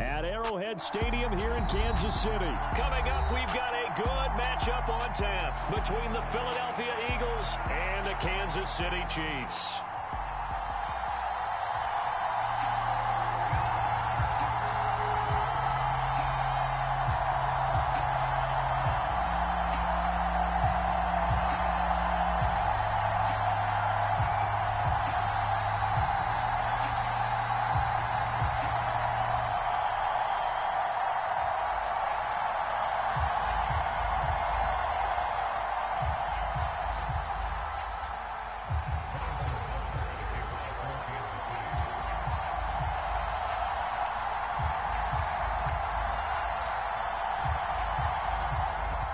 at Arrowhead Stadium here in Kansas City. Coming up, we've got a good matchup on tap between the Philadelphia Eagles and the Kansas City Chiefs.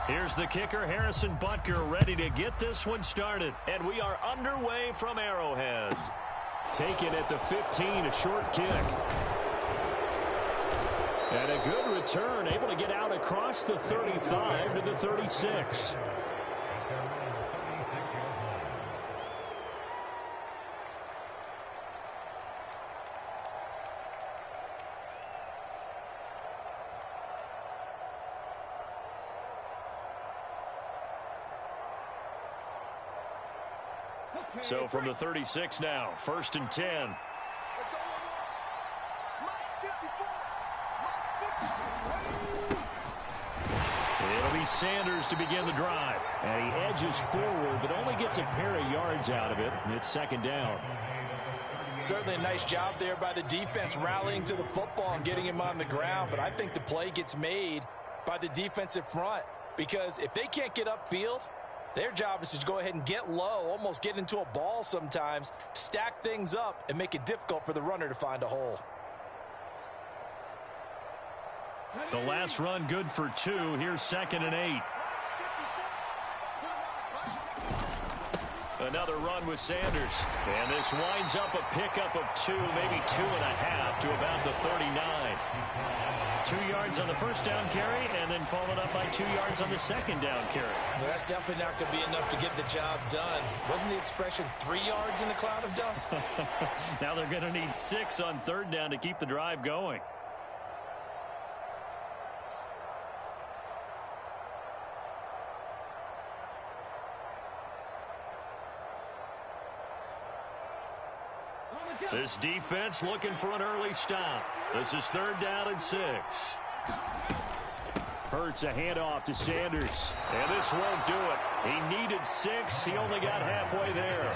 Here's the kicker, Harrison Butker, ready to get this one started. And we are underway from Arrowhead. Taken at the 15, a short kick. And a good return, able to get out across the 35 to the 36. So from the 36 now, 1st and 10. It'll be Sanders to begin the drive. And he edges forward, but only gets a pair of yards out of it, and it's 2nd down. Certainly a nice job there by the defense rallying to the football and getting him on the ground, but I think the play gets made by the defensive front because if they can't get upfield, their job is to go ahead and get low, almost get into a ball sometimes, stack things up, and make it difficult for the runner to find a hole. The last run good for 2. Here's 2nd and 8. Another run with Sanders. And this winds up a pickup of 2, maybe 2.5 to about the 39. 2 yards on the first down carry, and then followed up by 2 yards on the second down carry. Well, that's definitely not going to be enough to get the job done. Wasn't the expression 3 yards in a cloud of dust? Now they're going to need 6 on 3rd down to keep the drive going. This defense looking for an early stop. This is 3rd down and 6. Hurts a handoff to Sanders. And this won't do it. He needed 6. He only got halfway there.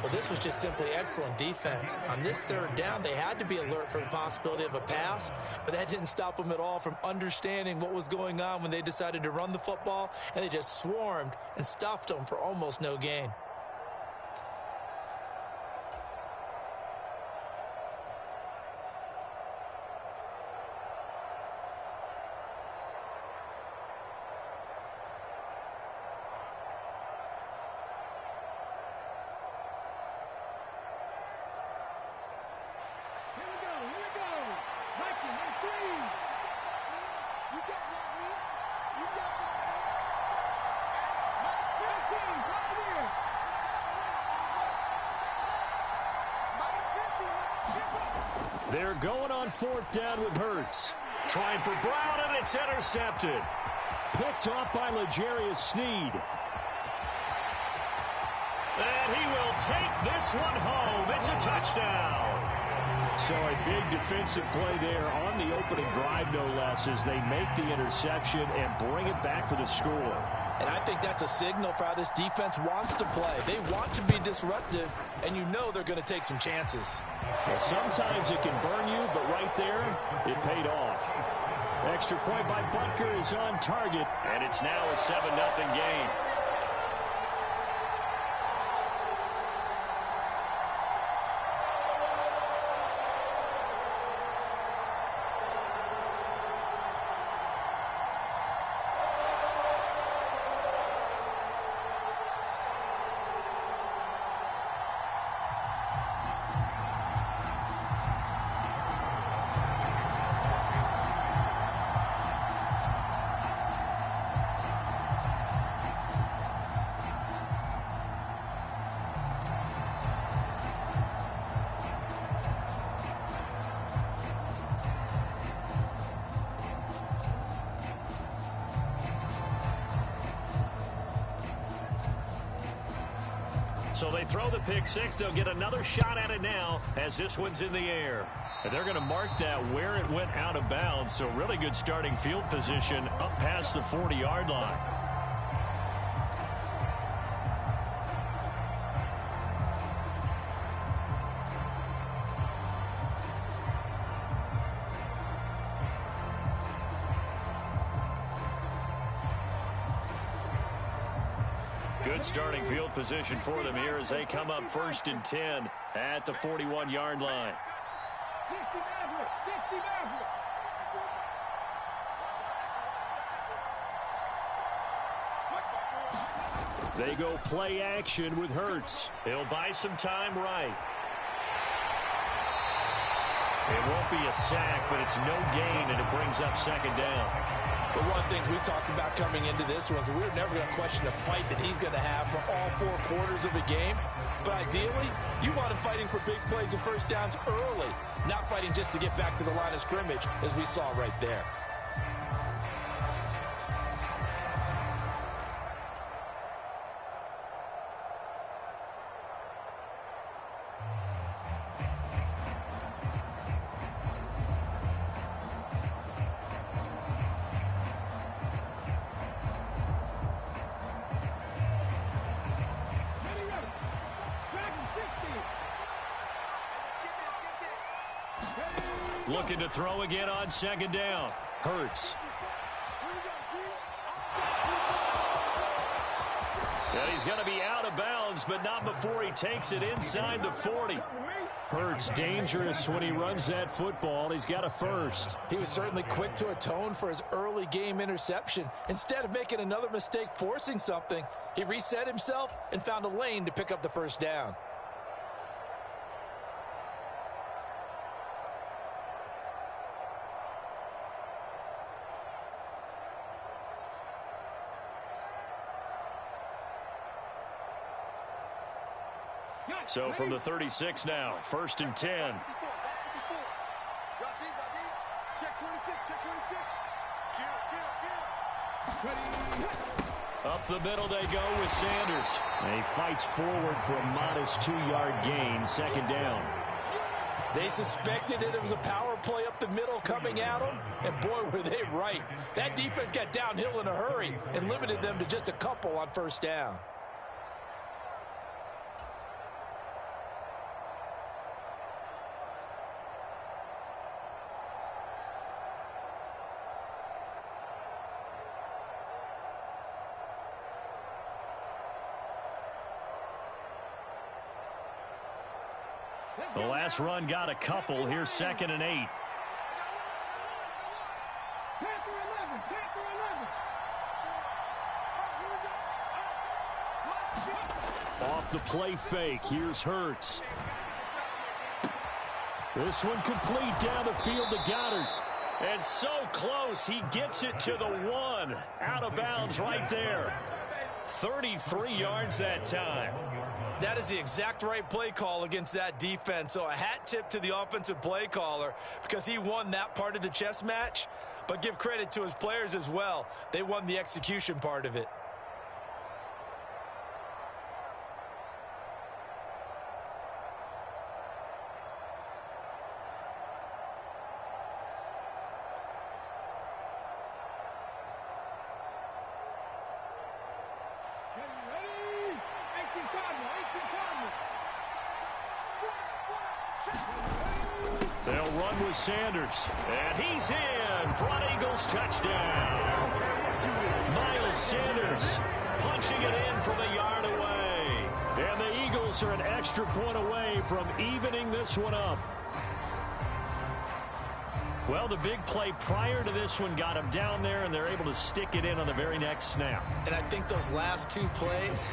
Well, this was just simply excellent defense. On this 3rd down, they had to be alert for the possibility of a pass, but that didn't stop them at all from understanding what was going on when they decided to run the football, and they just swarmed and stuffed them for almost no gain. They're going on 4th down with Hurts. Trying for Brown, and it's intercepted. Picked off by L'Jarius Sneed. And he will take this one home. It's a touchdown. So a big defensive play there on the opening drive, no less, as they make the interception and bring it back for the score. And I think that's a signal for how this defense wants to play. They want to be disruptive, and you know they're going to take some chances. Well, sometimes it can burn you, but right there, it paid off. Extra point by Butker is on target. And it's now a 7-0 game. So they throw the pick six. They'll get another shot at it now as this one's in the air. And they're going to mark that where it went out of bounds. So really good starting field position up past the 40-yard line. Good starting field position for them here as they come up 1st and 10 at the 41-yard line. They go play action with Hurts. He'll buy some time right. It won't be a sack, but it's no gain, and it brings up 2nd down. But one of the things we talked about coming into this was we were never going to question the fight that he's going to have for all 4 quarters of a game. But ideally, you want him fighting for big plays and first downs early, not fighting just to get back to the line of scrimmage, as we saw right there. Looking to throw again on 2nd down. Hurts. And he's going to be out of bounds, but not before he takes it inside the 40. Hurts dangerous when he runs that football. He's got a first. He was certainly quick to atone for his early game interception. Instead of making another mistake forcing something, he reset himself and found a lane to pick up the first down. So from the 36 now, 1st and 10. Up the middle they go with Sanders. And he fights forward for a modest 2-yard gain, 2nd down. They suspected it was a power play up the middle coming at them, and boy, were they right. That defense got downhill in a hurry and limited them to just a couple on first down. The last run got a couple. Here's 2nd and 8. Off the play fake. Here's Hurts. This one complete down the field to Goddard. And so close. He gets it to the 1. Out of bounds right there. 33 yards that time. That is the exact right play call against that defense. So a hat tip to the offensive play caller because he won that part of the chess match. But give credit to his players as well. They won the execution part of it. They'll run with Sanders. And he's in for an Eagles touchdown. Miles Sanders punching it in from a yard away. And the Eagles are an extra point away from evening this one up. Well, the big play prior to this one got him down there, and they're able to stick it in on the very next snap. And I think those last 2 plays,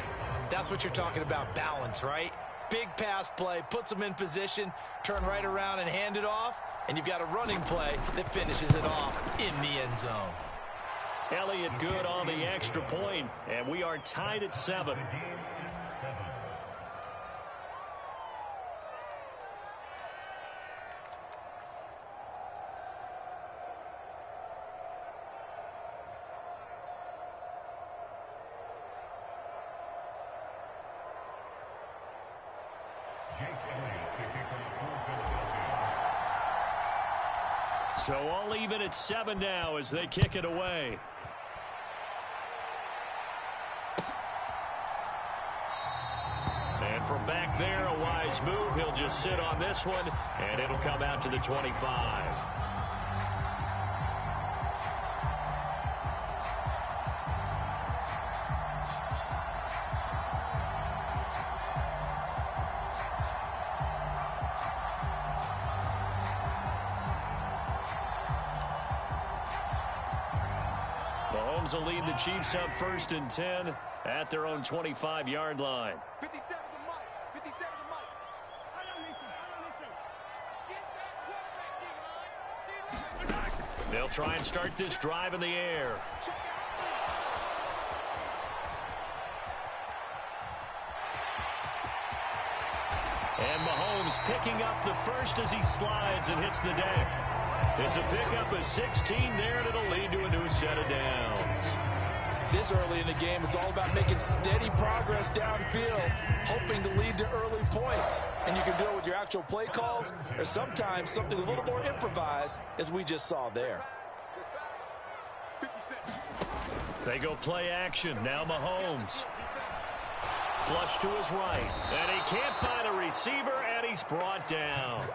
that's what you're talking about, balance, right? Big pass play, puts them in position, turn right around and hand it off, and you've got a running play that finishes it off in the end zone. Elliott good on the extra point, and we are tied at 7. So all even at 7 now as they kick it away. And from back there, a wise move. He'll just sit on this one, and it'll come out to the 25. Mahomes will lead the Chiefs up 1st and 10 at their own 25-yard line. 57 to Mike. 57 to Mike. I don't listen. Get that quarterback, They'll try and start this drive in the air. And Mahomes picking up the first as he slides and hits the deck. It's a pickup of 16 there, and it'll lead to a new set of downs. This early in the game, it's all about making steady progress downfield, hoping to lead to early points. And you can do it with your actual play calls or sometimes something a little more improvised, as we just saw there. They go play action. Now Mahomes. Flush to his right. And he can't find a receiver, and he's brought down.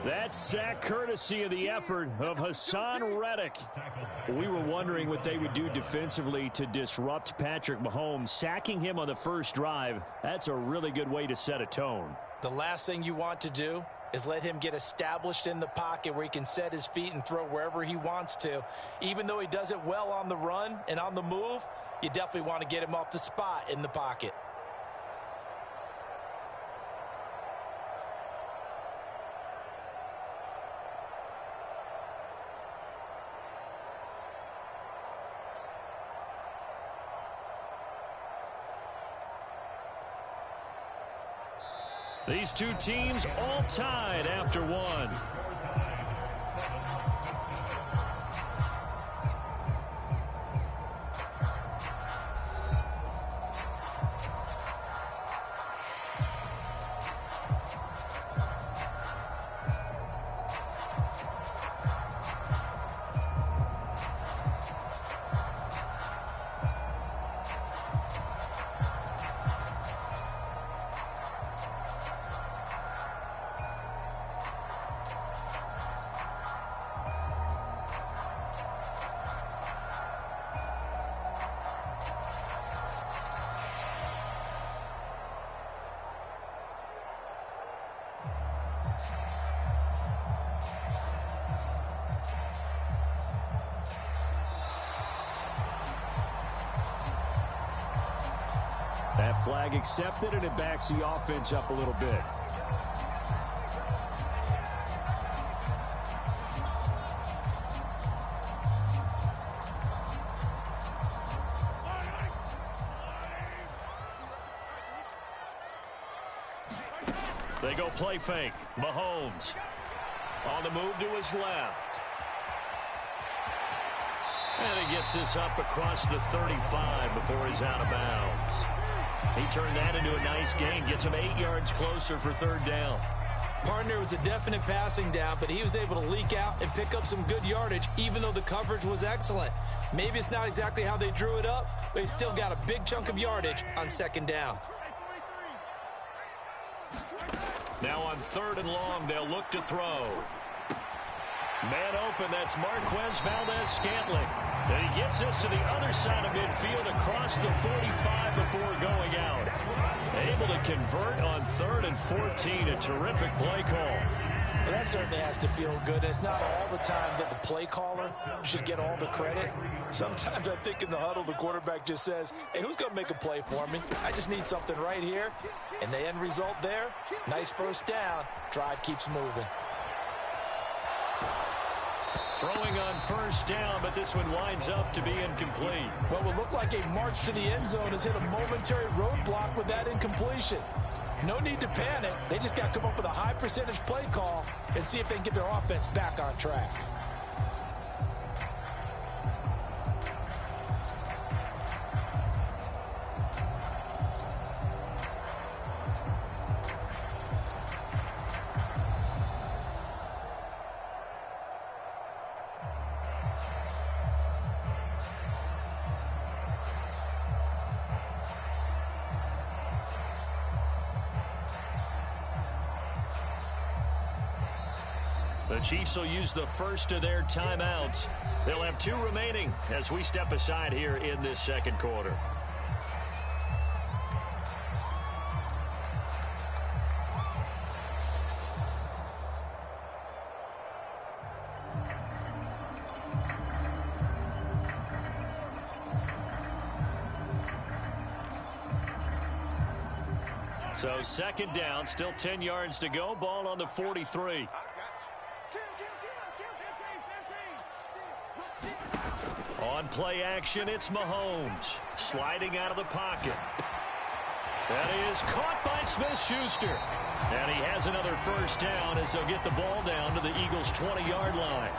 That sack courtesy of the effort of Hassan Reddick. We were wondering what they would do defensively to disrupt Patrick Mahomes. Sacking him on the first drive, that's a really good way to set a tone. The last thing you want to do is let him get established in the pocket where he can set his feet and throw wherever he wants to. Even though he does it well on the run and on the move, you definitely want to get him off the spot in the pocket. These two teams all tied after one. That flag accepted, and it backs the offense up a little bit. They go play fake. Mahomes on the move to his left. And he gets this up across the 35 before he's out of bounds. He turned that into a nice gain, gets him 8 yards closer for 3rd down. Partner was a definite passing down, but he was able to leak out and pick up some good yardage, even though the coverage was excellent. Maybe it's not exactly how they drew it up, but he still got a big chunk of yardage on 2nd down. Now on 3rd and long, they'll look to throw. Man open, that's Marquez Valdez-Scantling. And he gets this to the other side of midfield across the 45 before going out. Able to convert on 3rd and 14, a terrific play call. Well, that certainly has to feel good. It's not all the time that the play caller should get all the credit. Sometimes I think in the huddle, the quarterback just says, hey, who's going to make a play for me? I just need something right here. And the end result there, nice 1st down. Drive keeps moving. Throwing on 1st down, but this one winds up to be incomplete. What would look like a march to the end zone has hit a momentary roadblock with that incompletion. No need to panic. They just got to come up with a high percentage play call and see if they can get their offense back on track. The Chiefs will use the first of their timeouts. They'll have 2 remaining as we step aside here in this second quarter. So second down, still 10 yards to go. Ball on the 43. On play action, it's Mahomes. Sliding out of the pocket. That is caught by Smith-Schuster. And he has another first down as they'll get the ball down to the Eagles' 20-yard line.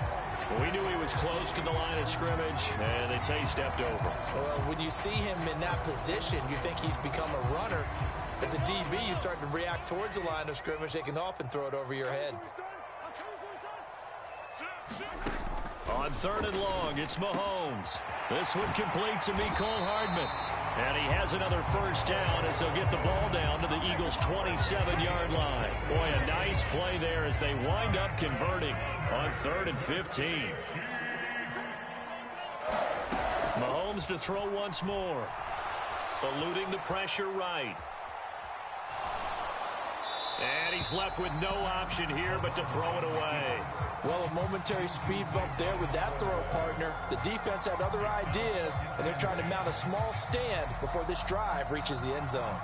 We knew he was close to the line of scrimmage, and they say he stepped over. Well, when you see him in that position, you think he's become a runner. As a DB, you start to react towards the line of scrimmage. They can often throw it over your head. On 3rd and long, it's Mahomes. This one complete to Mecole Hardman. And he has another first down as they'll get the ball down to the Eagles' 27-yard line. Boy, a nice play there as they wind up converting on 3rd and 15. Mahomes to throw once more. Eluding the pressure right. And he's left with no option here but to throw it away. Well, a momentary speed bump there with that throw, partner. The defense had other ideas, and they're trying to mount a small stand before this drive reaches the end zone.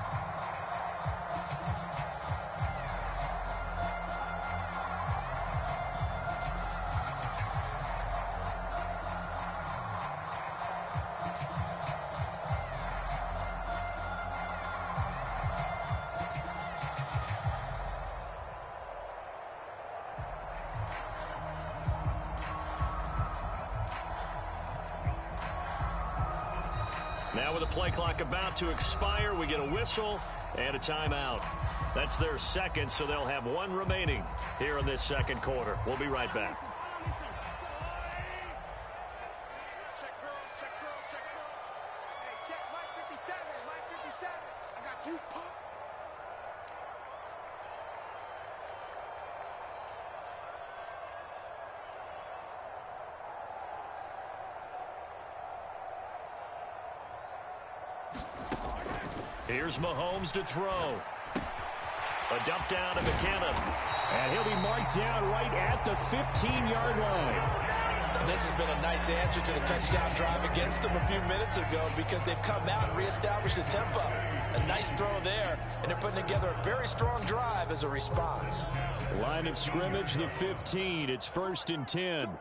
Now with the play clock about to expire, we get a whistle and a timeout. That's their second, so they'll have 1 remaining here in this second quarter. We'll be right back. Check girls, check girls, check girls. Hey, check Mike 57, Mike 57. I got you, punk. Here's Mahomes to throw. A dump down to McKinnon. And he'll be marked down right at the 15-yard line. And this has been a nice answer to the touchdown drive against them a few minutes ago because they've come out and reestablished the tempo. A nice throw there, and they're putting together a very strong drive as a response. Line of scrimmage, the 15. It's 1st and 10. Jump.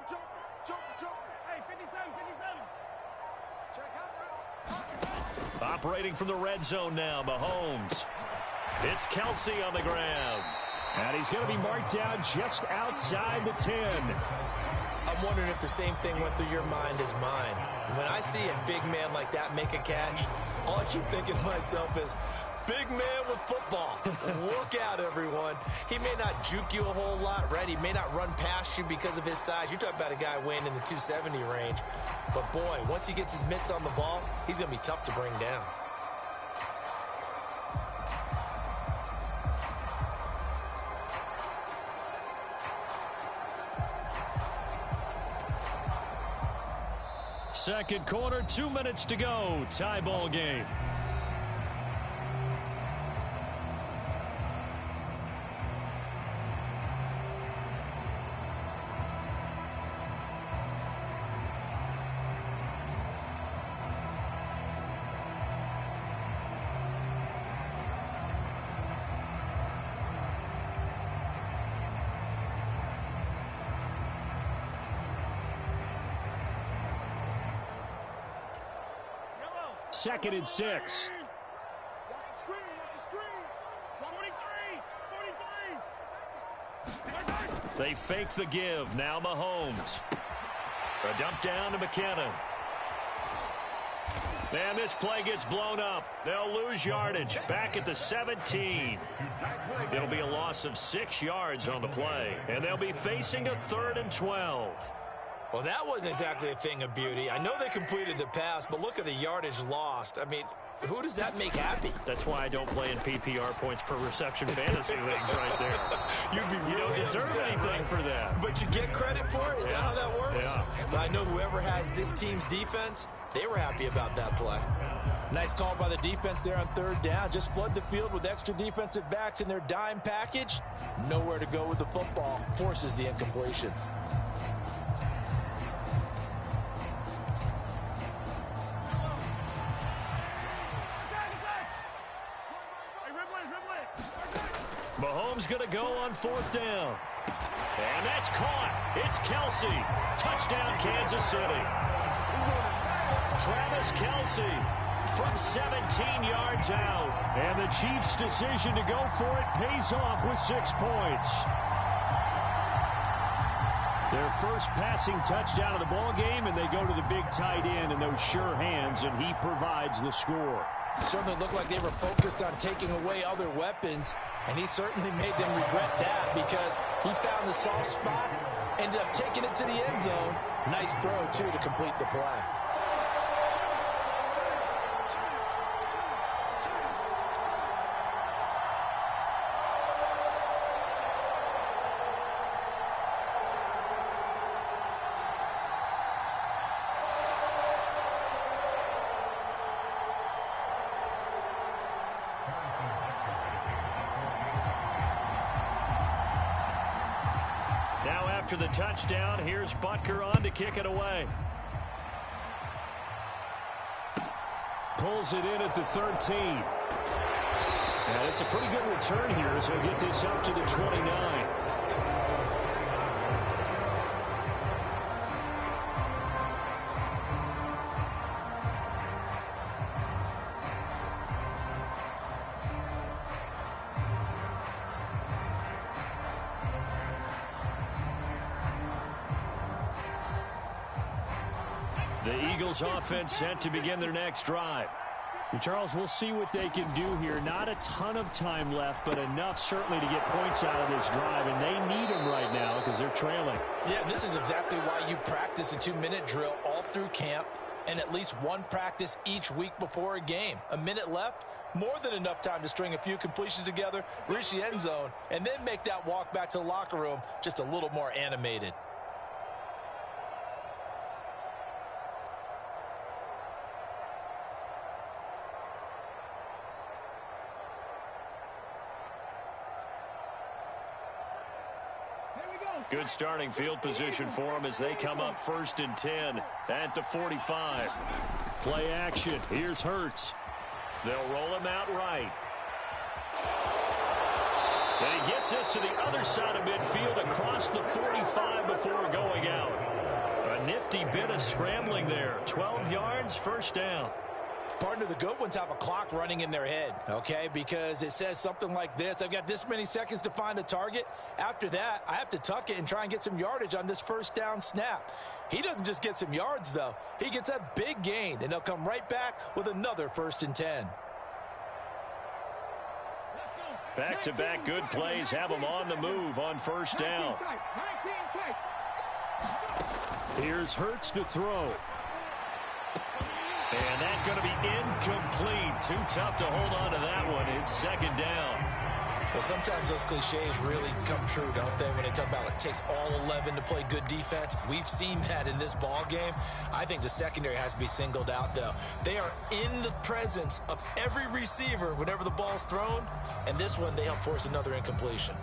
Hey, 57, 57. Check out, bro. Operating from the red zone now, Mahomes. It's Kelsey on the ground. And he's going to be marked down just outside the 10. I'm wondering if the same thing went through your mind as mine. When I see a big man like that make a catch, all I keep thinking to myself is, big man with football. Look out, everyone. He may not juke you a whole lot, right? He may not run past you because of his size. You're talking about a guy weighing in the 270 range. But, boy, once he gets his mitts on the ball, he's going to be tough to bring down. Second quarter, 2 minutes to go. Tie ball game. Second and 6. Watch the screen, watch the screen. 23. They fake the give. Now Mahomes. A dump down to McKinnon. And this play gets blown up. They'll lose yardage. Back at the 17. It'll be a loss of 6 yards on the play. And they'll be facing a 3rd and 12. Well, that wasn't exactly a thing of beauty. I know they completed the pass, but look at the yardage lost. I mean, who does that make happy? That's why I don't play in PPR points per reception fantasy leagues right there. You'd be really You don't deserve upset, anything right? for that. But you get credit for it? Is that how that works? Yeah. Well, I know whoever has this team's defense, they were happy about that play. Nice call by the defense there on third down. Just flood the field with extra defensive backs in their dime package. Nowhere to go with the football. Forces the incompletion. Mahomes going to go on fourth down. And that's caught. It's Kelsey. Touchdown, Kansas City. Travis Kelsey from 17 yards out. And the Chiefs' decision to go for it pays off with 6 points. Their first passing touchdown of the ball game, and they go to the big tight end in those sure hands, and he provides the score. Certainly looked like they were focused on taking away other weapons, and he certainly made them regret that because he found the soft spot, ended up taking it to the end zone. Nice throw, too, to complete the play. After the touchdown, here's Butker on to kick it away. Pulls it in at the 13. And it's a pretty good return here as he'll get this up to the 29. The Eagles offense set to begin their next drive. And Charles, we'll see what they can do here. Not a ton of time left, but enough certainly to get points out of this drive, and they need them right now because they're trailing. Yeah, this is exactly why you practice a 2-minute drill all through camp and at least one practice each week before a game. A minute left, more than enough time to string a few completions together, reach the end zone, and then make that walk back to the locker room just a little more animated. Good starting field position for them as they come up 1st and 10 at the 45. Play action. Here's Hurts. They'll roll him out right. And he gets us to the other side of midfield across the 45 before going out. A nifty bit of scrambling there. 12 yards, first down. Partner, the good ones have a clock running in their head, okay? Because it says something like this. I've got this many seconds to find a target. After that, I have to tuck it and try and get some yardage on this first down snap. He doesn't just get some yards, though. He gets a big gain, and they'll come right back with another 1st and 10. Back-to-back good plays have them on the move on first down. Here's Hurts to throw. And that's going to be incomplete. Too tough to hold on to that one. It's 2nd down. Well, sometimes those cliches really come true, don't they? When they talk about it takes all 11 to play good defense. We've seen that in this ball game. I think the secondary has to be singled out, though. They are in the presence of every receiver whenever the ball's thrown. And this one, they help force another incompletion.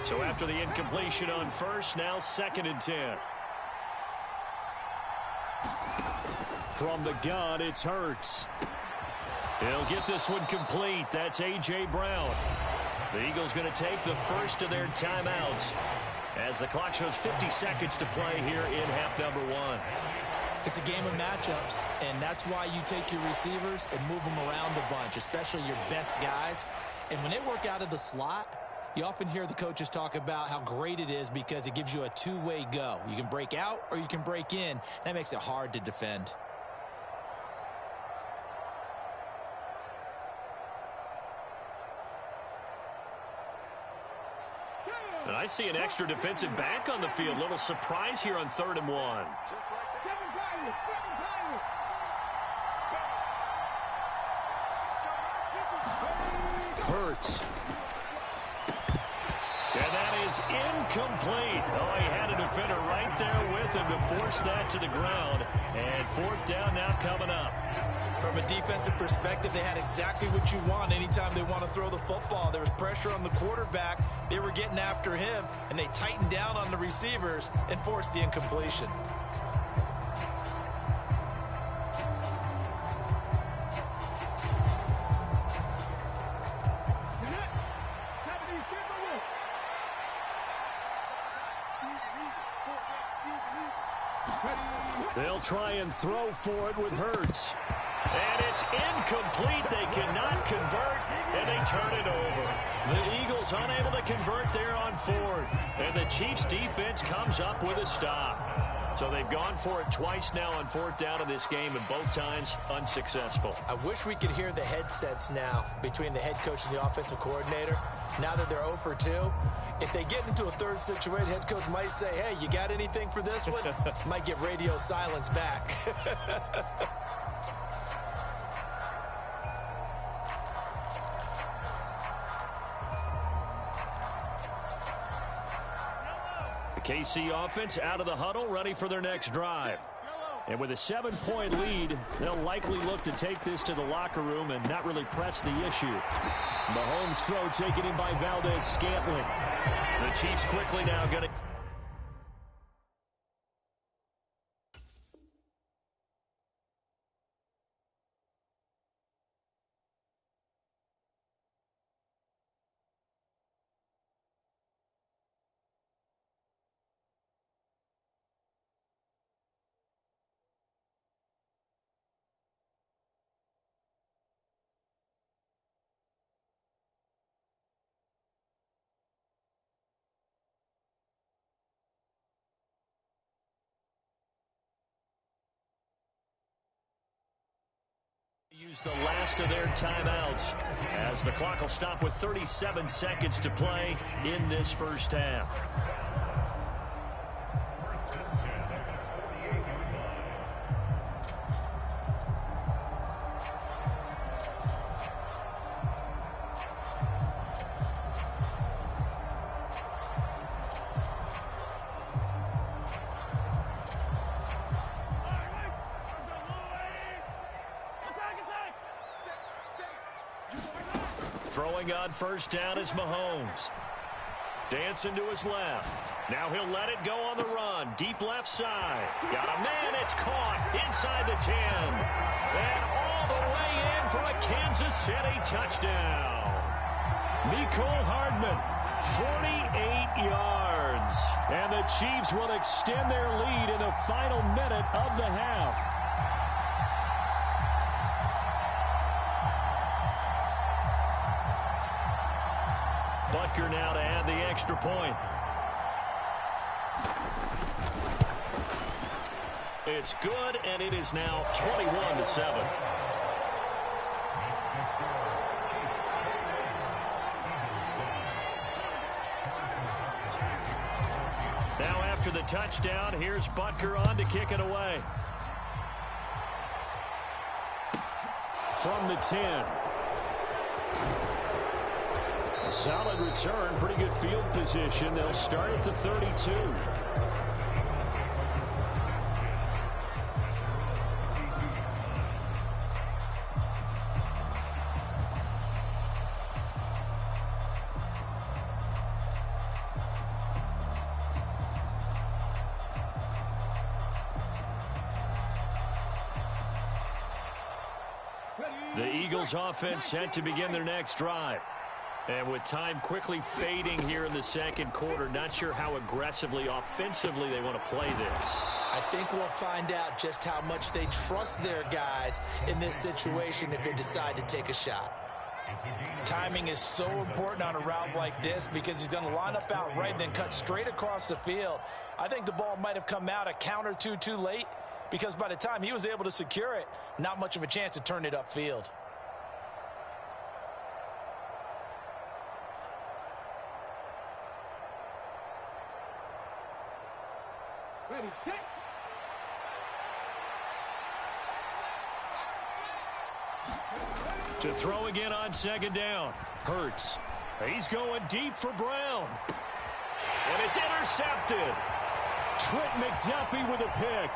So after the incompletion on first, now 2nd and 10. From the gun, it's Hurts. He'll get this one complete. That's A.J. Brown. The Eagles going to take the first of their timeouts as the clock shows 50 seconds to play here in half number 1. It's a game of matchups, and that's why you take your receivers and move them around a bunch, especially your best guys. And when they work out of the slot, you often hear the coaches talk about how great it is because it gives you a two-way go. You can break out or you can break in. That makes it hard to defend. And I see an extra defensive back on the field. Little surprise here on 3rd and 1. Hurts. And that is incomplete. Oh, he had a defender right there with him to force that to the ground. And 4th down now coming up. From a defensive perspective, they had exactly what you want anytime they want to throw the football. There was pressure on the quarterback. They were getting after him, and they tightened down on the receivers and forced the incompletion. They'll try and throw for it with Hurts. And it's incomplete. They cannot convert, and they turn it over. The Eagles unable to convert there on 4th. And the Chiefs' defense comes up with a stop. So they've gone for it twice now on 4th down in this game, and both times unsuccessful. I wish we could hear the headsets now between the head coach and the offensive coordinator. Now that they're 0 for 2, if they get into a 3rd situation, head coach might say, hey, you got anything for this one? Might get radio silence back. The KC offense out of the huddle, ready for their next drive. And with a 7-point lead, they'll likely look to take this to the locker room and not really press the issue. Mahomes' throw taken in by Valdez-Scantling. The Chiefs quickly now going to... use the last of their timeouts as the clock will stop with 37 seconds to play in this first half. Throwing on 1st down is Mahomes. Dancing to his left. Now he'll let it go on the run. Deep left side. Got a man. It's caught inside the 10. And all the way in for a Kansas City touchdown. Mecole Hardman, 48 yards. And the Chiefs will extend their lead in the final minute of the half. Butker now to add the extra point. It's good, and it is now 21-7. Now after the touchdown, here's Butker on to kick it away. From the 10. A solid return, pretty good field position. They'll start at the 32. The Eagles offense set to begin their next drive. And with time quickly fading here in the second quarter, not sure how aggressively, offensively they want to play this. I think we'll find out just how much they trust their guys in this situation if they decide to take a shot. Timing is so important on a route like this because he's going to line up out right and then cut straight across the field. I think the ball might have come out a count or two too late because by the time he was able to secure it, not much of a chance to turn it upfield. Ready, set. To throw again on second down. Hurts. He's going deep for Brown. And it's intercepted. Trent McDuffie with a pick.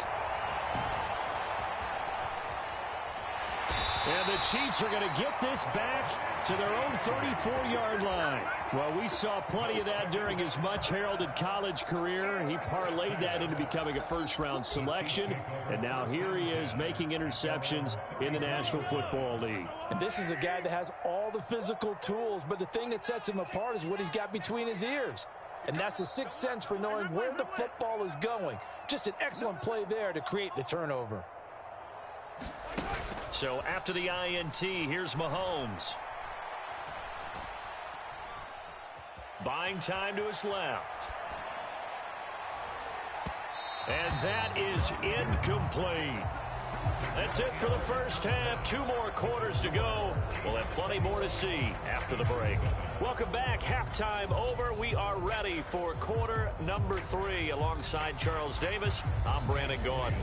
And the Chiefs are going to get this back to their own 34-yard line. Well, we saw plenty of that during his much-heralded college career. He parlayed that into becoming a first-round selection. And now here he is making interceptions in the National Football League. And this is a guy that has all the physical tools, but the thing that sets him apart is what he's got between his ears. And that's the sixth sense for knowing where the football is going. Just an excellent play there to create the turnover. So after the INT, here's Mahomes. Buying time to his left. And that is incomplete. That's it for the first half. 2 more quarters to go. We'll have plenty more to see after the break. Welcome back. Halftime over. We are ready for quarter number 3. Alongside Charles Davis, I'm Brandon Gaudin.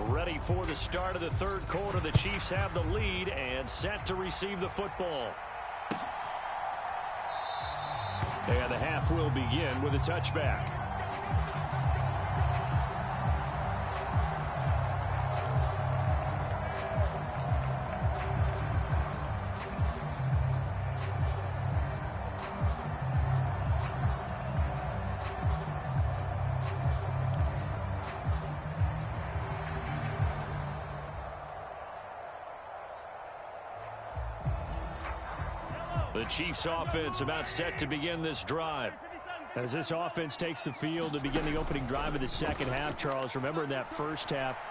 Ready for the start of the third quarter. The Chiefs have the lead and set to receive the football. And the half will begin with a touchback. The Chiefs offense about set to begin this drive. As this offense takes the field to begin the opening drive of the second half, Charles, remember in that first half,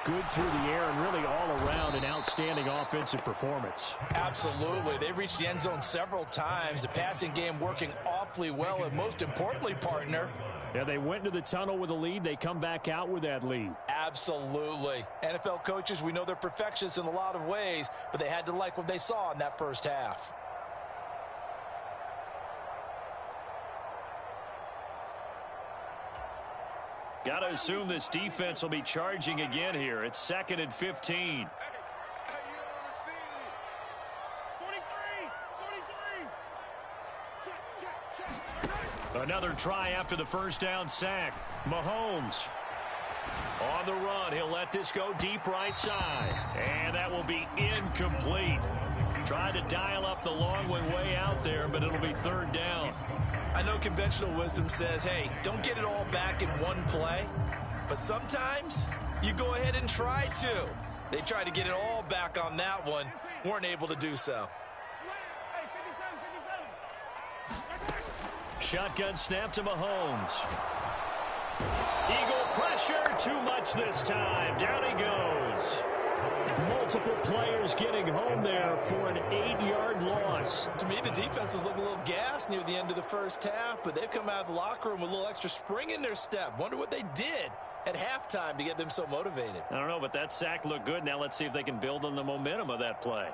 good through the air and really all around an outstanding offensive performance. Absolutely. They reached the end zone several times. The passing game working awfully well, and most importantly, partner, yeah, they went into the tunnel with a lead. They come back out with that lead. absolutely. NFL coaches, we know they're perfectionists in a lot of ways, but they had to like what they saw in that first half. Got to assume this defense will be charging again here. It's 2nd and 15. Another try after the first down sack. Mahomes on the run. He'll let this go deep right side. And that will be incomplete. Tried to dial up the long one way out there, but it'll be 3rd down. I know conventional wisdom says, hey, don't get it all back in one play. But sometimes you go ahead and try to. They tried to get it all back on that one. Weren't able to do so. Shotgun snap to Mahomes. Eagle pressure, too much this time. Down he goes. Multiple players getting home there for an 8-yard loss. To me, the defense was looking a little gassed near the end of the first half, but they've come out of the locker room with a little extra spring in their step. Wonder what they did at halftime to get them so motivated. I don't know, but that sack looked good. Now let's see if they can build on the momentum of that play.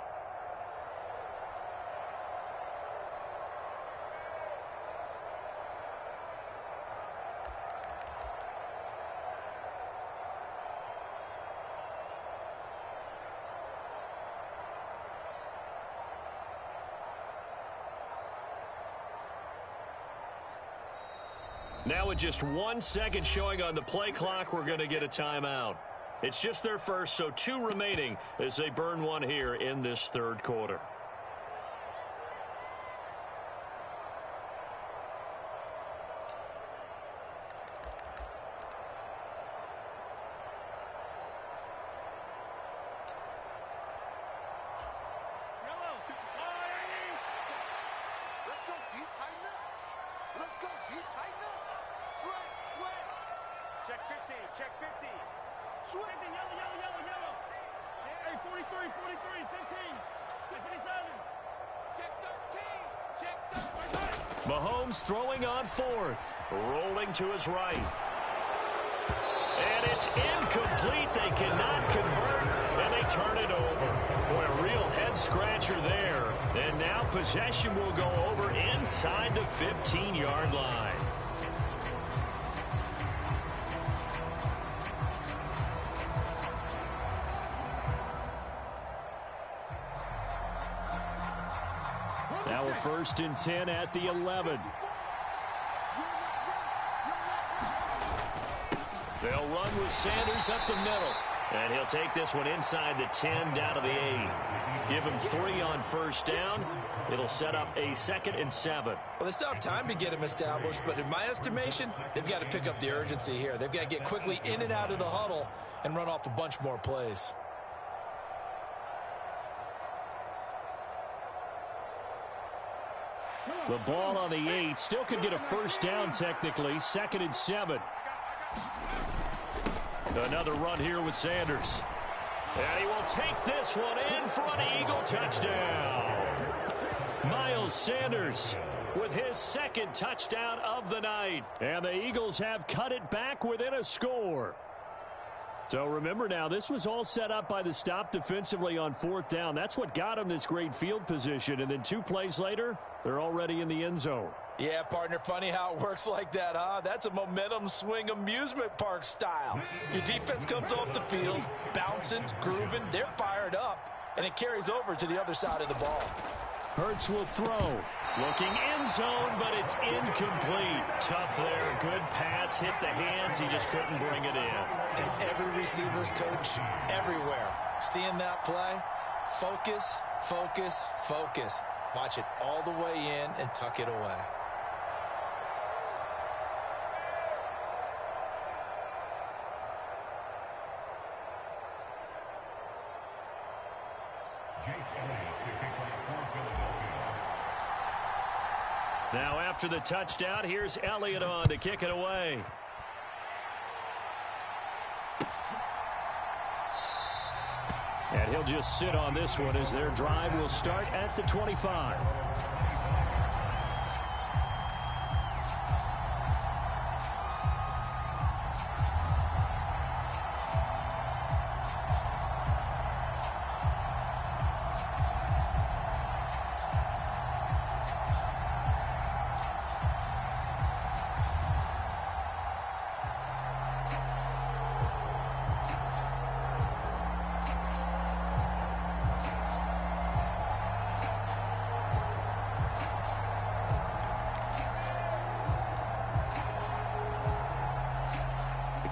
Now with just 1 second showing on the play clock, we're going to get a timeout. It's just their first, so 2 remaining as they burn one here in this third quarter. Check 50, check 50. Swing. Yellow. Hey, 43, 15. Check 57. Check 13. Mahomes throwing on 4th. Rolling to his right. And it's incomplete. They cannot convert, and they turn it over. Boy, a real head-scratcher there. And now possession will go over inside the 15-yard line. Now a 1st and 10 at the 11. They'll run with Sanders up the middle. And he'll take this one inside the 10 down to the 8. Give him 3 on 1st down. It'll set up a 2nd and 7. Well, they still have time to get him established, but in my estimation, they've got to pick up the urgency here. They've got to get quickly in and out of the huddle and run off a bunch more plays. The ball on the 8. Still could get a 1st down technically. 2nd and 7. Another run here with Sanders. And he will take this one in for an Eagle touchdown. Miles Sanders with his 2nd touchdown of the night. And the Eagles have cut it back within a score. So remember now, this was all set up by the stop defensively on 4th down. That's what got them this great field position. And then 2 plays later, they're already in the end zone. Yeah, partner, funny how it works like that, huh? That's a momentum swing amusement park style. Your defense comes off the field, bouncing, grooving, they're fired up, and it carries over to the other side of the ball. Hurts will throw. Looking end zone, but it's incomplete. Tough there. Good pass. Hit the hands. He just couldn't bring it in. And every receiver's coach everywhere. Seeing that play, focus, focus, focus. Watch it all the way in and tuck it away. Now after the touchdown, here's Elliott on to kick it away. And he'll just sit on this one as their drive will start at the 25.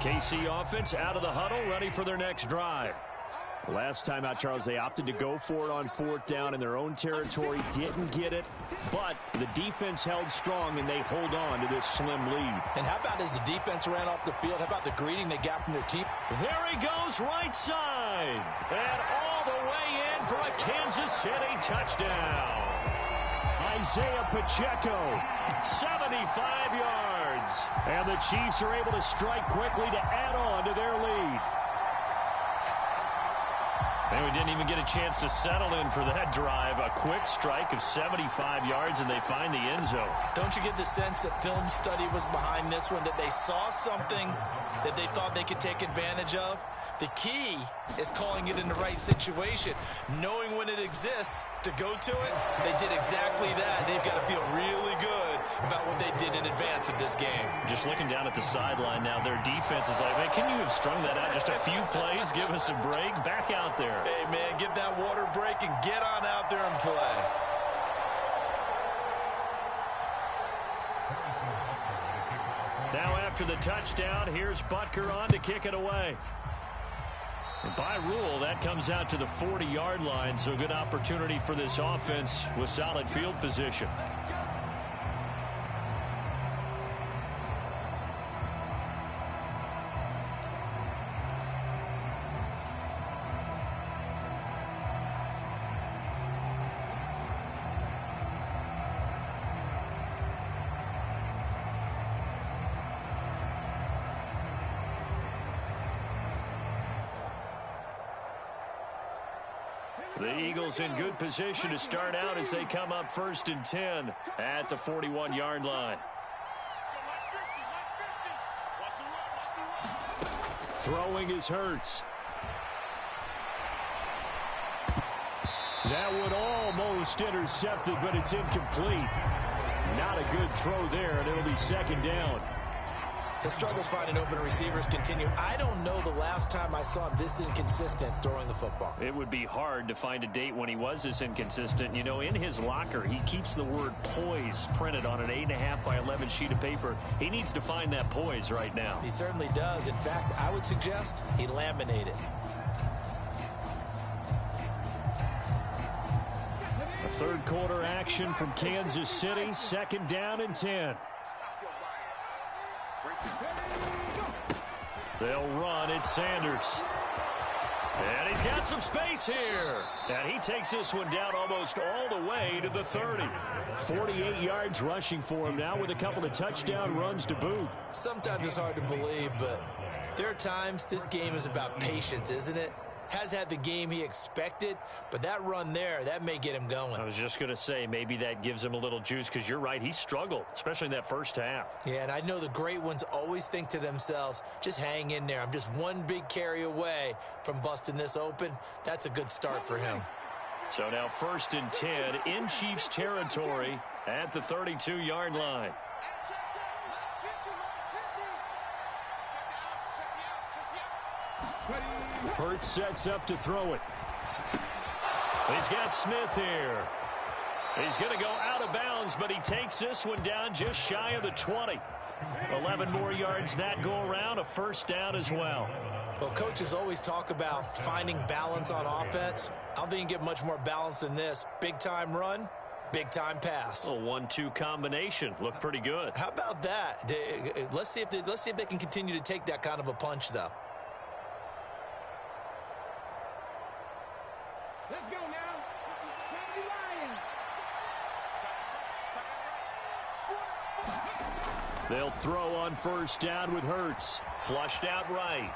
KC offense out of the huddle, ready for their next drive. Last time out, Charles, they opted to go for it on 4th down in their own territory. Didn't get it, but the defense held strong, and they hold on to this slim lead. And how about as the defense ran off the field, how about the greeting they got from their team? There he goes, right side. And all the way in for a Kansas City touchdown. Isaiah Pacheco, 75 yards. And the Chiefs are able to strike quickly to add on to their lead. And we didn't even get a chance to settle in for that drive. A quick strike of 75 yards, and they find the end zone. Don't you get the sense that film study was behind this one, that they saw something that they thought they could take advantage of? The key is calling it in the right situation, knowing when it exists to go to it. They did exactly that. They've got to feel really good about what they did in advance of this game. Just looking down at the sideline now, their defense is like, man, can you have strung that out just a few plays? Give us a break. Back out there. Hey, man, give that water break and get on out there and play. Now after the touchdown, here's Butker on to kick it away. And by rule, that comes out to the 40-yard line, so good opportunity for this offense with solid field position. The Eagles in good position to start out as they come up 1st and 10 at the 41-yard line. Throwing is Hurts. That would almost intercepted, but it's incomplete. Not a good throw there, and it'll be 2nd down. His struggles finding open receivers continue. I don't know the last time I saw him this inconsistent throwing the football. It would be hard to find a date when he was this inconsistent. You know, in his locker, he keeps the word poise printed on an 8.5 by 11 sheet of paper. He needs to find that poise right now. He certainly does. In fact, I would suggest he laminate it. A third quarter action from Kansas City. 2nd down and 10. They'll run it, Sanders. And he's got some space here. And he takes this one down almost all the way to the 30. 48 yards rushing for him now with a couple of touchdown runs to boot. Sometimes it's hard to believe, but there are times this game is about patience, isn't it? Has had the game he expected, but that run there, that may get him going. I was just going to say, maybe that gives him a little juice, because you're right, he struggled, especially in that first half. Yeah, and I know the great ones always think to themselves, just hang in there. I'm just one big carry away from busting this open. That's a good start for him. So now 1st and 10 in Chiefs territory at the 32-yard line. Hurts sets up to throw it. He's got Smith here. He's going to go out of bounds, but he takes this one down just shy of the 20. 11 more yards that go around, a 1st down as well. Well, coaches always talk about finding balance on offense. I don't think you can get much more balance than this. Big-time run, big-time pass. A 1-2 combination. Looked pretty good. How about that? Let's see if they can continue to take that kind of a punch, though. Let's go now. Mighty Lions. They'll throw on 1st down with Hurts. Flushed out right.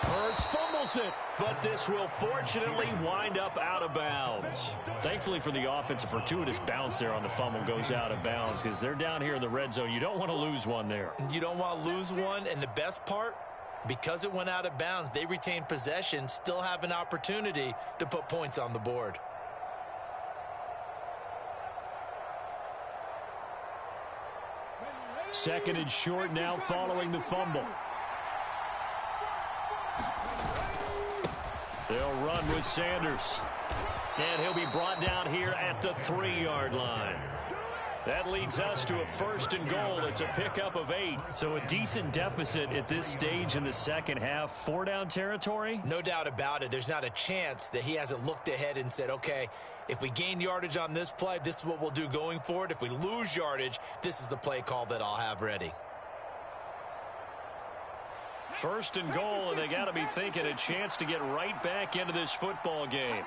Hurts fumbles it, but this will fortunately wind up out of bounds. Thankfully for the offense, a fortuitous bounce there on the fumble goes out of bounds, because they're down here in the red zone. You don't want to lose one there. You don't want to lose one, and the best part, because it went out of bounds, they retain possession, still have an opportunity to put points on the board. Second and short now following the fumble. They'll run with Sanders. And he'll be brought down here at the 3-yard line. That leads us to a 1st and goal. It's a pickup of 8. So a decent deficit at this stage in the second half. 4-down territory? No doubt about it. There's not a chance that he hasn't looked ahead and said, okay, if we gain yardage on this play, this is what we'll do going forward. If we lose yardage, this is the play call that I'll have ready. 1st and goal, and they got to be thinking a chance to get right back into this football game.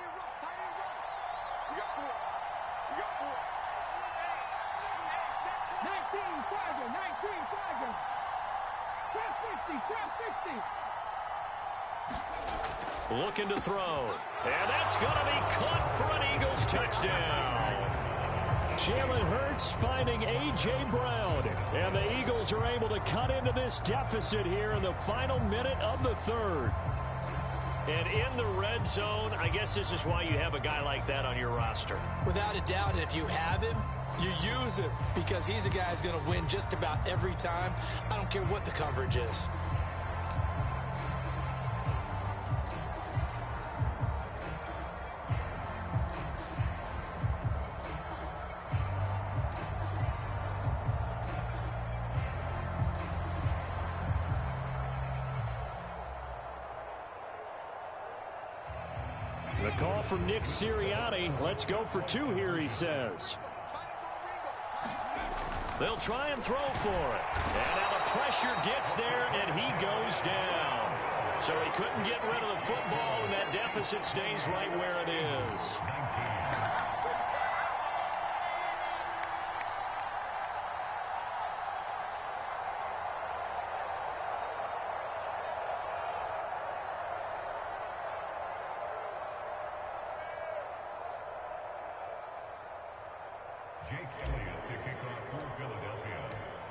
Looking to throw. And that's going to be caught for an Eagles touchdown. Jalen Hurts finding A.J. Brown. And the Eagles are able to cut into this deficit here in the final minute of the 3rd. And in the red zone, I guess this is why you have a guy like that on your roster. Without a doubt, and if you have him, you use him, because he's a guy who's going to win just about every time. I don't care what the coverage is. The call from Nick Sirianni. Let's go for 2 here, he says. They'll try and throw for it. And now the pressure gets there, and he goes down. So he couldn't get rid of the football, and that deficit stays right where it is.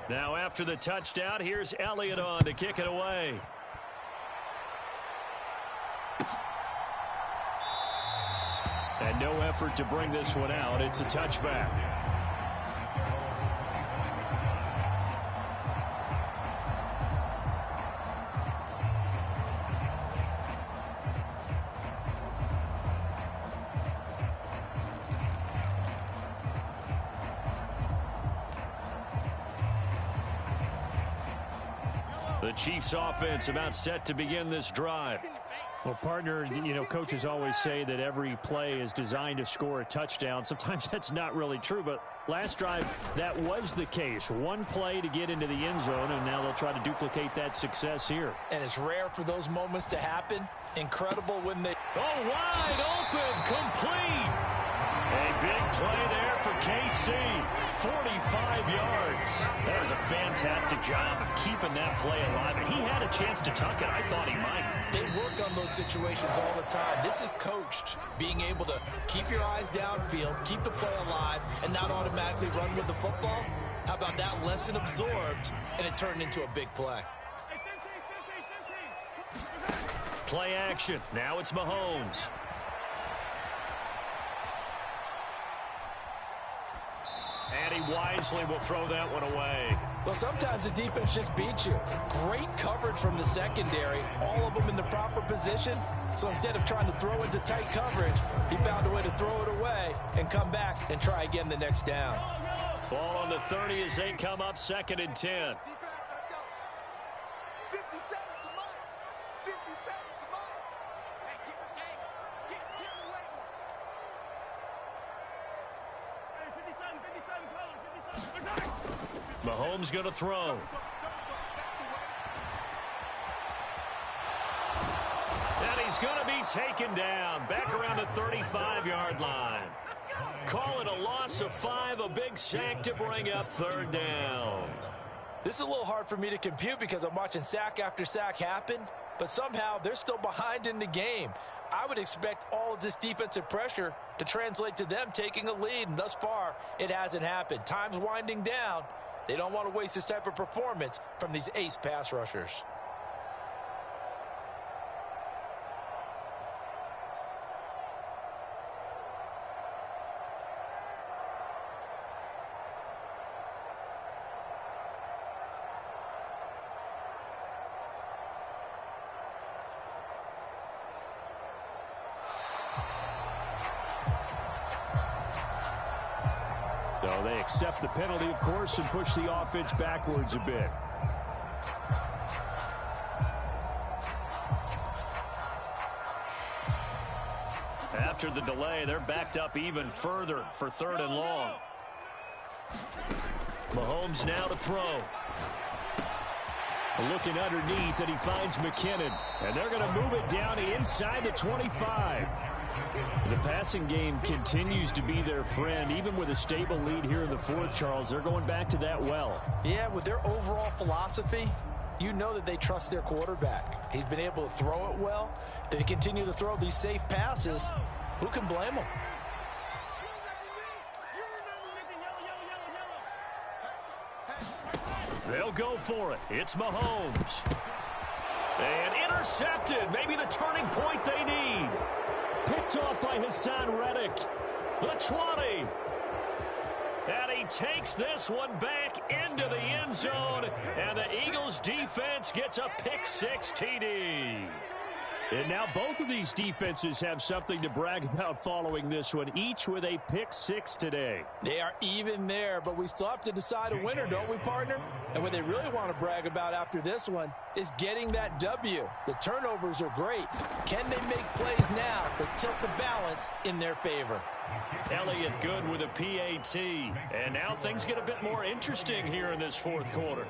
Now after the touchdown, here's Elliott on to kick it away. And no effort to bring this one out. It's a touchback. The Chiefs offense about set to begin this drive. Well, partner, you know, coaches always say that every play is designed to score a touchdown. Sometimes that's not really true, but last drive, that was the case. One play to get into the end zone, and now they'll try to duplicate that success here. And it's rare for those moments to happen. Incredible when they... Oh, wide open, complete. A big play there for KC. 45 yards. That was a fantastic job of keeping that play alive. And he had a chance to tuck it. I thought he might. They work on those situations all the time. This is coached, being able to keep your eyes downfield, keep the play alive, and not automatically run with the football. How about that lesson absorbed, and it turned into a big play. Play action. Now it's Mahomes. And he wisely will throw that one away. Well, sometimes the defense just beats you. Great coverage from the secondary, all of them in the proper position. So instead of trying to throw into tight coverage, he found a way to throw it away and come back and try again the next down. Ball on the 30 as they come up 2nd and 10. Defense, let's go. 50 seconds to Mike. 50 seconds to Mike. Hey, keep it game. Get the late one. Hey, 57, call it, 57. Mahomes going to throw. And he's going to be taken down back around the 35-yard line. Call it a loss of 5, a big sack to bring up 3rd down. This is a little hard for me to compute because I'm watching sack after sack happen, but somehow they're still behind in the game. I would expect all of this defensive pressure to translate to them taking a lead, and thus far, it hasn't happened. Time's winding down. They don't want to waste this type of performance from these ace pass rushers. So they accept the penalty, of course, and push the offense backwards a bit. After the delay, they're backed up even further for 3rd and long. Mahomes now to throw. Looking underneath, and he finds McKinnon. And they're going to move it down inside the 25. The passing game continues to be their friend, even with a stable lead here in the 4th, Charles. They're going back to that well. Yeah, with their overall philosophy, you know that they trust their quarterback. He's been able to throw it well. They continue to throw these safe passes. Who can blame them? They'll go for it. It's Mahomes. And intercepted. Maybe the turning point they need. Picked off by Hassan Reddick. The 20. And he takes this one back into the end zone. And the Eagles defense gets a pick-6 TD. And now both of these defenses have something to brag about following this one, each with a pick-6 today. They are even there, but we still have to decide a winner, don't we, partner? And what they really want to brag about after this one is getting that W. The turnovers are great. Can they make plays now that tilt the balance in their favor? Elliott good with a PAT. And now things get a bit more interesting here in this 4th quarter.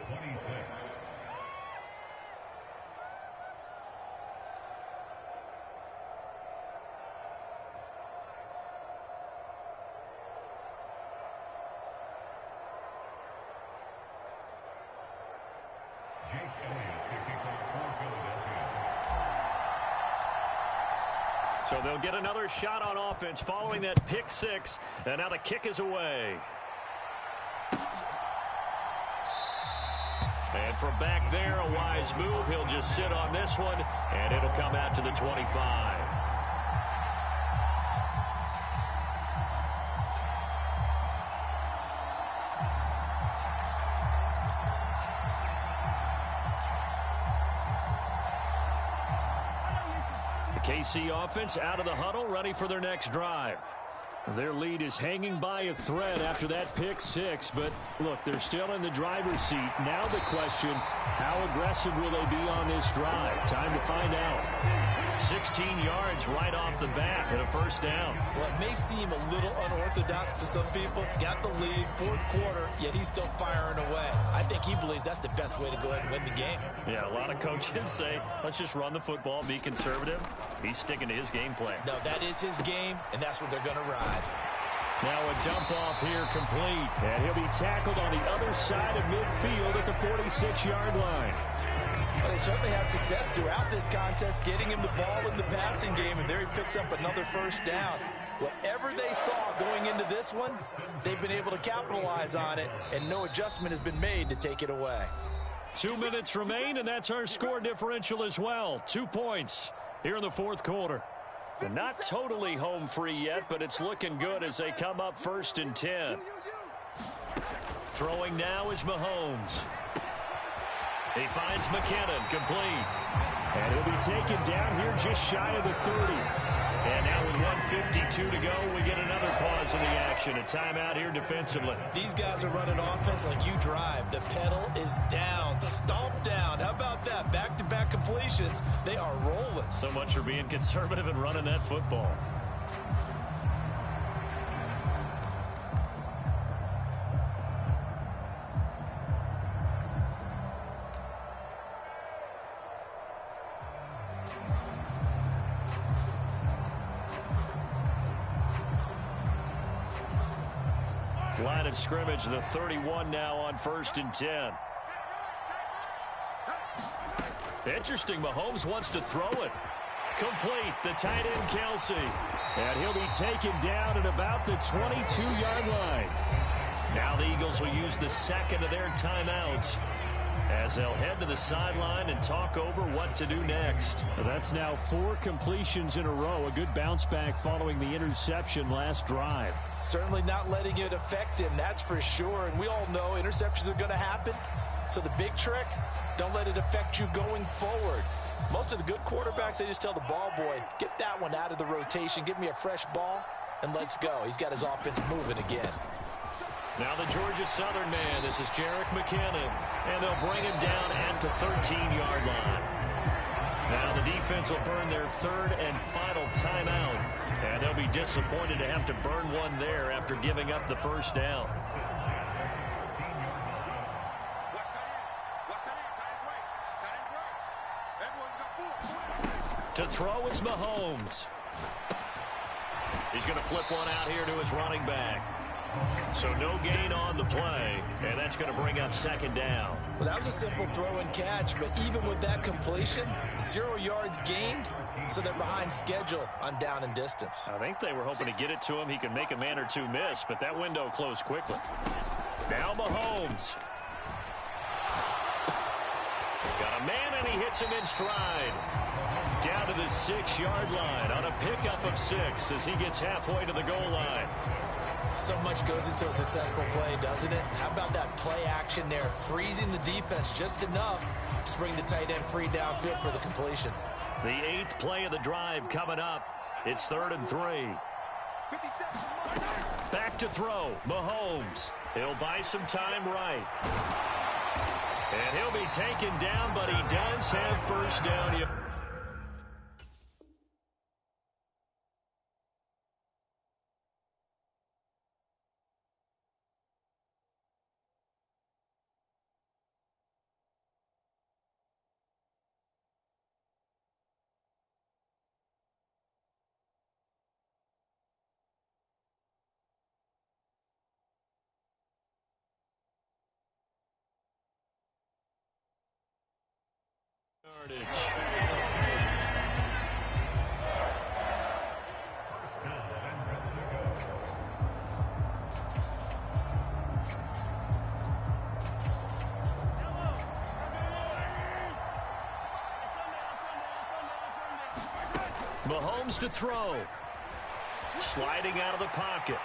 So they'll get another shot on offense following that pick-6. And now the kick is away. And from back there, a wise move. He'll just sit on this one, and it'll come out to the 25. KC offense out of the huddle, ready for their next drive. Their lead is hanging by a thread after that pick six, but look, they're still in the driver's seat. Now the question, how aggressive will they be on this drive? Time to find out. 16 yards right off the bat and a first down. Well, it may seem a little unorthodox to some people. Got the lead, fourth quarter, yet he's still firing away. I think he believes that's the best way to go ahead and win the game. Yeah, a lot of coaches say, let's just run the football, be conservative. He's sticking to his game plan. No, that is his game, and that's what they're going to ride. Now a dump off here complete, and he'll be tackled on the other side of midfield at the 46-yard line. Well, they certainly had success throughout this contest, getting him the ball in the passing game, and there he picks up another first down. Whatever they saw going into this one, they've been able to capitalize on it, and no adjustment has been made to take it away. 2 minutes remain, and that's our score differential as well. 2 points here in the fourth quarter. And not totally home free yet, but it's looking good as they come up 1st and 10. Throwing now is Mahomes. He finds McKinnon, complete. And he'll be taken down here just shy of the 30. And now with 1:52 to go, we get another pause in the action. A timeout here defensively. These guys are running offense like you drive. The pedal is down, stomped down. How about that? Back-to-back completions. They are rolling. So much for being conservative and running that football. Line of scrimmage, the 31 now on 1st and 10. Interesting, Mahomes wants to throw it. Complete, the tight end Kelsey. And he'll be taken down at about the 22-yard line. Now the Eagles will use the second of their timeouts as they'll head to the sideline and talk over what to do next. That's now 4 completions in a row. A good bounce back following the interception last drive. Certainly not letting it affect him, that's for sure. And we all know interceptions are going to happen. So the big trick, don't let it affect you going forward. Most of the good quarterbacks, they just tell the ball boy, get that one out of the rotation, give me a fresh ball, and let's go. He's got his offense moving again. Now the Georgia Southern man, this is Jerick McKinnon, and they'll bring him down at the 13-yard line. Now the defense will burn their 3rd and final timeout, and they'll be disappointed to have to burn one there after giving up the first down. To throw is Mahomes. He's going to flip one out here to his running back. So no gain on the play, and that's going to bring up 2nd down. Well, that was a simple throw and catch, but even with that completion, 0 yards gained, so they're behind schedule on down and distance. I think they were hoping to get it to him. He could make a man or two miss, but that window closed quickly. Now Mahomes. Got a man, and he hits him in stride. Down to the 6-yard line on a pickup of 6 as he gets halfway to the goal line. So much goes into a successful play, doesn't it? How about that play action there, freezing the defense just enough to bring the tight end free downfield for the completion. The 8th play of the drive coming up. It's 3rd and 3. Back to throw, Mahomes. He'll buy some time right. And he'll be taken down, but he does have first down. Mahomes to throw. Sliding out of the pocket.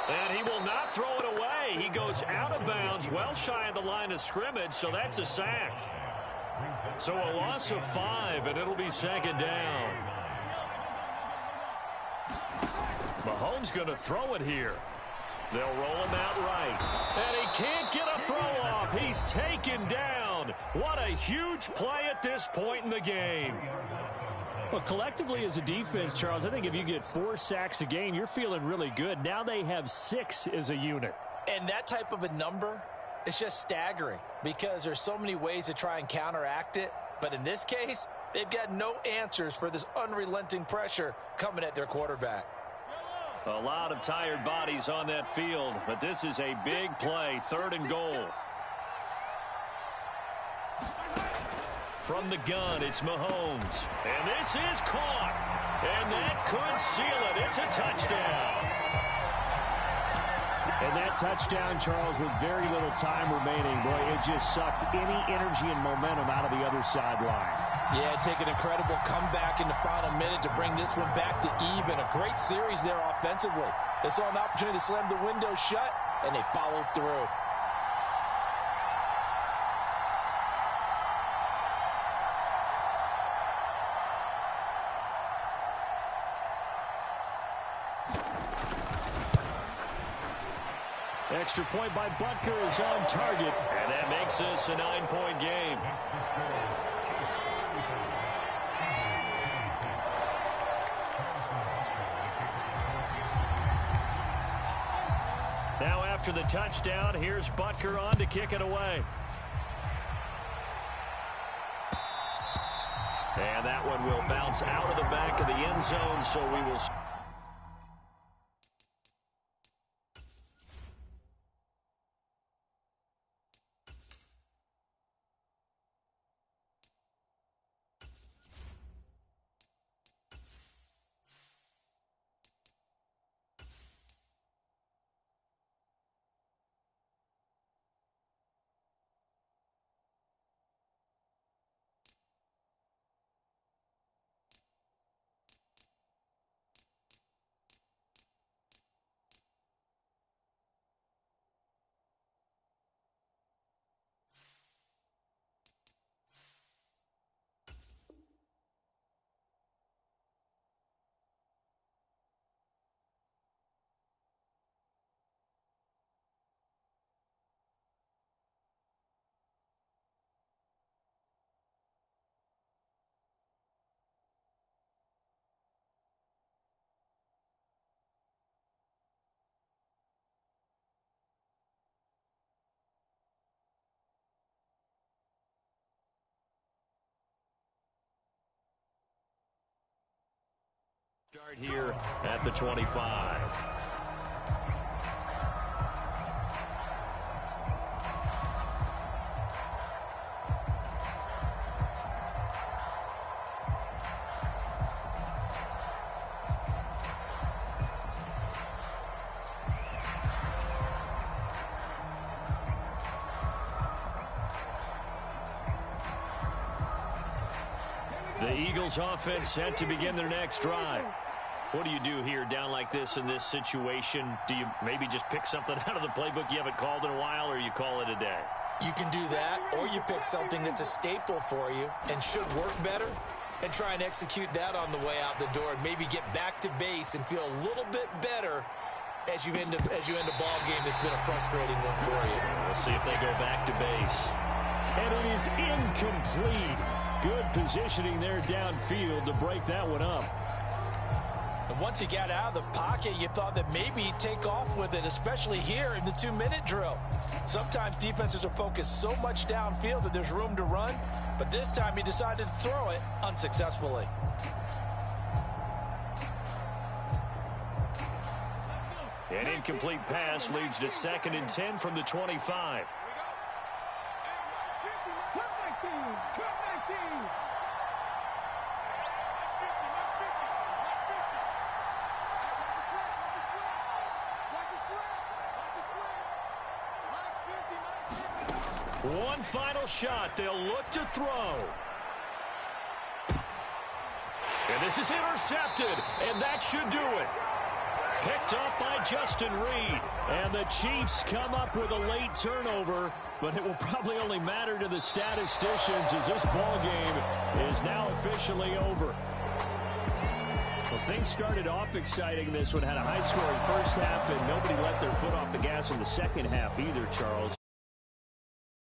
And he will not throw it away. He goes out of bounds, well shy of the line of scrimmage, so that's a sack. So a loss of 5, and it'll be 2nd down. Mahomes going to throw it here. They'll roll him out right. And he can't get a throw off. He's taken down. What a huge play at this point in the game. Well, collectively as a defense, Charles, I think if you get 4 sacks a game, you're feeling really good. Now they have 6 as a unit. And that type of a number is just staggering because there's so many ways to try and counteract it. But in this case, they've got no answers for this unrelenting pressure coming at their quarterback. A lot of tired bodies on that field, but this is a big play, 3rd and goal. From the gun, it's Mahomes. And this is caught. And that could seal it. It's a touchdown. And that touchdown, Charles, with very little time remaining, boy, it just sucked any energy and momentum out of the other sideline. Yeah, take an incredible comeback in the final minute to bring this one back to even. A great series there offensively. They saw an opportunity to slam the window shut, and they followed through. Extra point by Butker is on target. And that makes this a 9-point game. Now after the touchdown, here's Butker on to kick it away. And that one will bounce out of the back of the end zone, so we will... Start here at the 25. The Eagles offense set to begin their next drive. What do you do here down like this in this situation? Do you maybe just pick something out of the playbook you haven't called in a while, or you call it a day? You can do that, or you pick something that's a staple for you and should work better and try and execute that on the way out the door and maybe get back to base and feel a little bit better as you end a ball game that's been a frustrating one for you. We'll see if they go back to base. And it is incomplete. Good positioning there downfield to break that one up. And once he got out of the pocket, you thought that maybe he'd take off with it, especially here in the 2-minute drill. Sometimes defenses are focused so much downfield that there's room to run, but this time he decided to throw it unsuccessfully. An incomplete pass leads to 2nd and 10 from the 25. One final shot. They'll look to throw. And this is intercepted, and that should do it. Picked up by Justin Reed. And the Chiefs come up with a late turnover, but it will probably only matter to the statisticians as this ball game is now officially over. Things started off exciting. This one had a high-scoring first half, and nobody let their foot off the gas in the second half either, Charles.